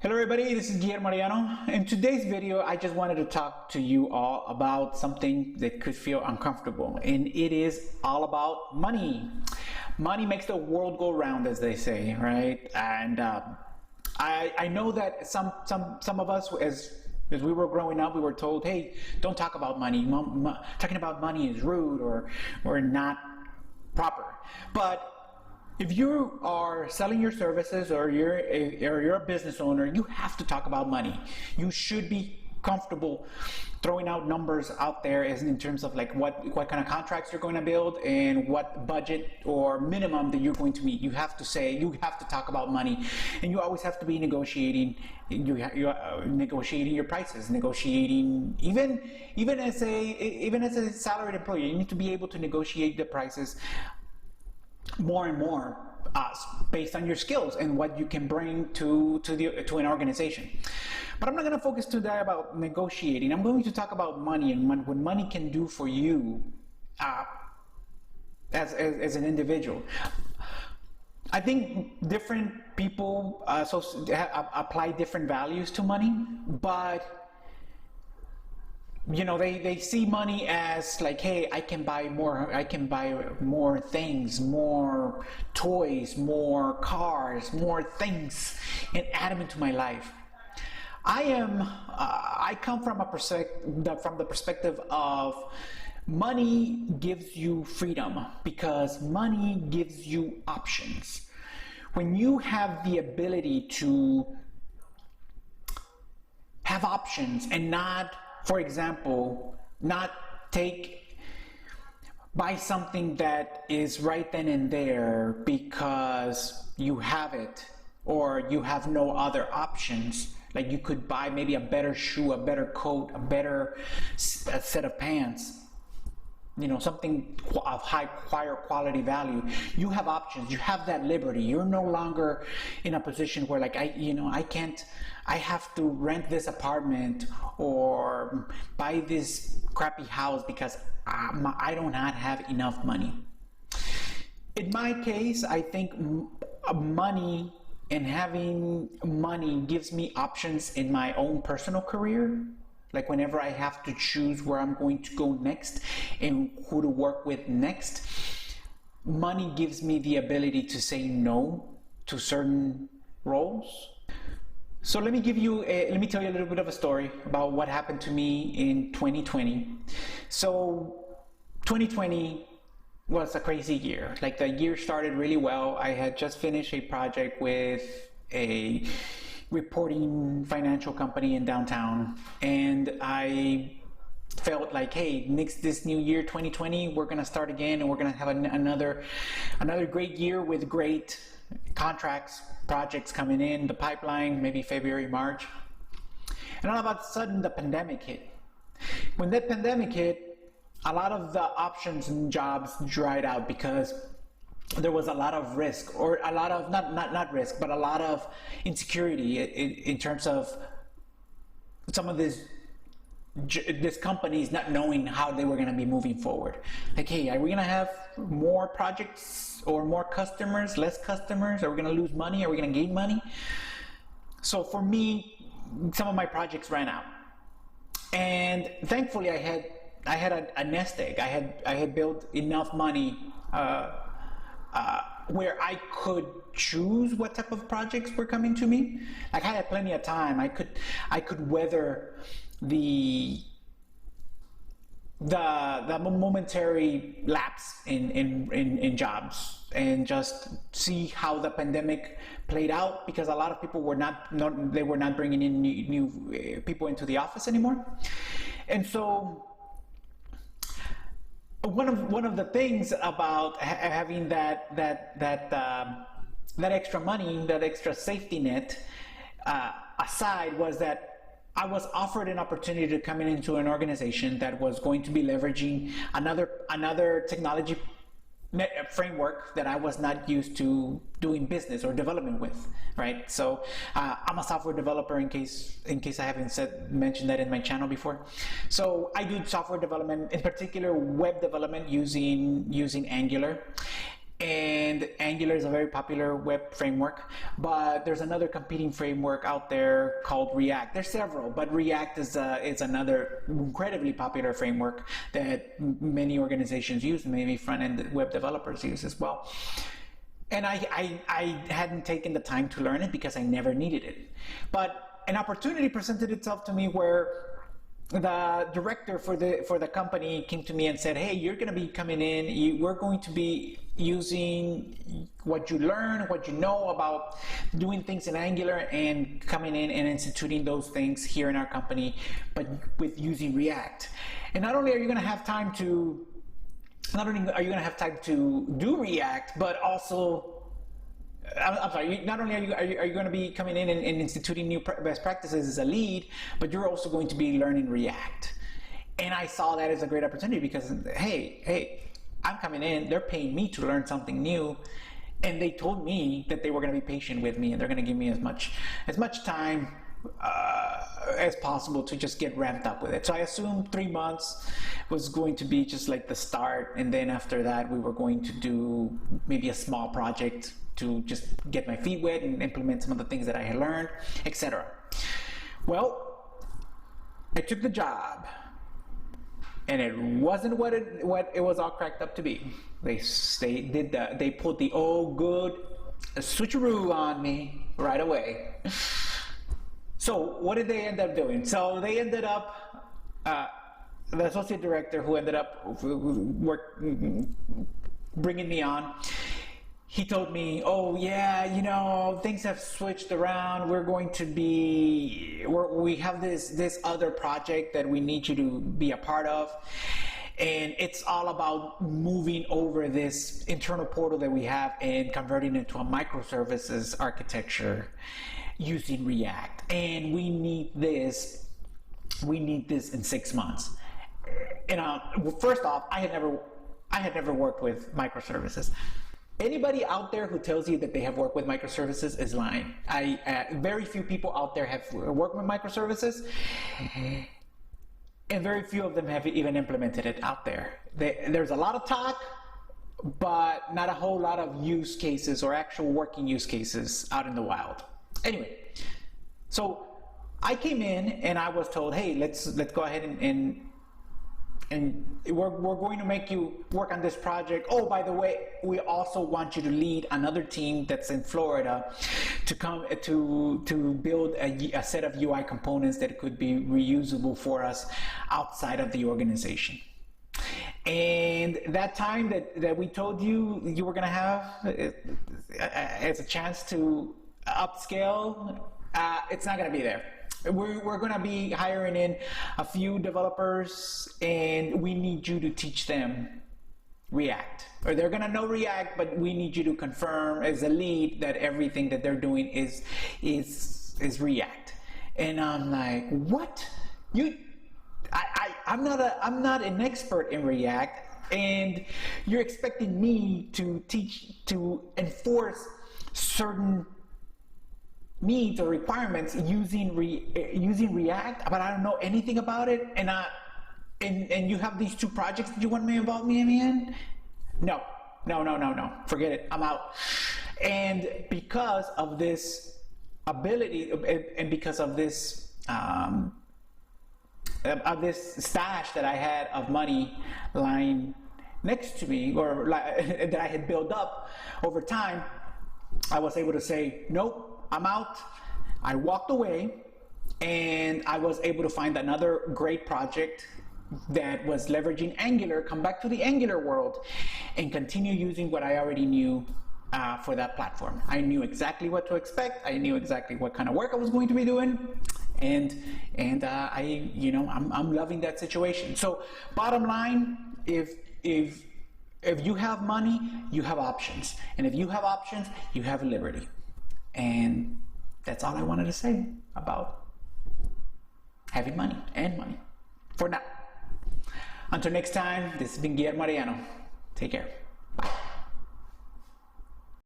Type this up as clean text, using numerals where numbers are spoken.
Hello everybody, this is Guillermo Mariano. In today's video, I just wanted to talk to you all about something that could feel uncomfortable, and it is all about money. Money makes the world go round, as they say, right? And I know that some of us, as we were growing up, we were told, hey, don't talk about money. Talking about money is rude or not proper. But if you are selling your services or you're a business owner, you have to talk about money. You should be comfortable throwing out numbers out there as in terms of like what kind of contracts you're going to build and what budget or minimum that you're going to meet. You have to talk about money, and you always have to be negotiating. You're negotiating your prices, negotiating even as a salaried employee. You need to be able to negotiate the prices more and more based on your skills and what you can bring to an organization. But I'm not going to focus today about negotiating. I'm going to talk about money and what money can do for you as an individual. I think different people apply different values to money, but you know, they see money as like, hey, I can buy more things, more toys, more cars, more things, and add them into my life. I come from the perspective of money gives you freedom because money gives you options. When you have the ability to have options and not, for example, not buy something that is right then and there because you have it or you have no other options. Like you could buy maybe a better shoe, a better coat, a better set of pants, you know, something of higher quality value. You have options. You have that liberty. You're no longer in a position where like I have to rent this apartment or buy this crappy house because I do not have enough money. In my case, I think money and having money gives me options in my own personal career. Like whenever I have to choose where I'm going to go next and who to work with next, money gives me the ability to say no to certain roles. So let me tell you a little bit of a story about what happened to me in 2020. So 2020 was a crazy year. Like the year started really well. I had just finished a project with a reporting financial company in downtown, and I felt like, hey, this new year 2020, we're gonna start again and we're gonna have another great year with great contracts, projects coming in the pipeline, maybe February, March. And all of a sudden the pandemic hit. When that pandemic hit, a lot of the options and jobs dried out because there was a lot of risk, or a lot of not risk, but a lot of insecurity in terms of some of these companies not knowing how they were going to be moving forward. Like, hey, are we going to have more projects or more customers, less customers? Are we going to lose money? Are we going to gain money? So for me, some of my projects ran out, and thankfully I had a nest egg. I had built enough money where I could choose what type of projects were coming to me. Like I had plenty of time. I could weather the momentary lapse in jobs and just see how the pandemic played out, because a lot of people were not bringing in new people into the office anymore. And so one of the things about having that extra money, that extra safety net aside, was that I was offered an opportunity to come into an organization that was going to be leveraging another technology framework that I was not used to doing business or development with, right? So I'm a software developer, in case I haven't mentioned that in my channel before. So I do software development, in particular web development using Angular. And Angular is a very popular web framework, but there's another competing framework out there called React. There's several, but React is another incredibly popular framework that many organizations use, maybe front-end web developers use as well. And I hadn't taken the time to learn it because I never needed it. But an opportunity presented itself to me where the director for the company came to me and said, hey, you're going to be coming in, we're going to be using what you learn, what you know about doing things in Angular, and coming in and instituting those things here in our company, but with using React. And not only are you going to have time to do React, but also I'm sorry, not only are you going to be coming in and instituting new best practices as a lead, but you're also going to be learning React. And I saw that as a great opportunity because, hey, I'm coming in, they're paying me to learn something new, and they told me that they were going to be patient with me and they're going to give me as much time as possible to just get ramped up with it. So I assumed 3 months was going to be just like the start, and then after that we were going to do maybe a small project to just get my feet wet and implement some of the things that I had learned, etc. Well, I took the job, and it wasn't what it was all cracked up to be. They pulled the old good switcheroo on me right away. So what did they end up doing? So they ended up, the associate director who ended up bringing me on, he told me, oh yeah, things have switched around. We have this other project that we need you to be a part of. And it's all about moving over this internal portal that we have and converting it to a microservices architecture using React. And we need this in 6 months. And first off, I had never worked with microservices. Anybody out there who tells you that they have worked with microservices is lying. Very few people out there have worked with microservices, and very few of them have even implemented it out there. There's a lot of talk, but not a whole lot of use cases or actual working use cases out in the wild. Anyway, so I came in and I was told, hey, let's go ahead and we're going to make you work on this project. Oh, by the way, we also want you to lead another team that's in Florida to come to build a set of UI components that could be reusable for us outside of the organization. And that time that we told you were going to have as a chance to upscale, it's not going to be there. We're going to be hiring in a few developers, and we need you to teach them React. Or they're going to know React, but we need you to confirm as a lead that everything that they're doing is React. And I'm like, what? I'm not an expert in React, and you're expecting me to enforce certain needs or requirements using React, but I don't know anything about it, and you have these two projects that you want me to involve me in? No, forget it, I'm out. And because of this ability, and because of this stash that I had of money lying next to me, or that I had built up over time, I was able to say, nope, I'm out. I walked away, and I was able to find another great project that was leveraging Angular, come back to the Angular world, and continue using what I already knew for that platform. I knew exactly what to expect. I knew exactly what kind of work I was going to be doing, and I'm loving that situation. So, bottom line, if you have money, you have options, and if you have options, you have liberty. And that's all I wanted to say about having money and money for now. Until next time, this has been Guillermo Arellano. Take care.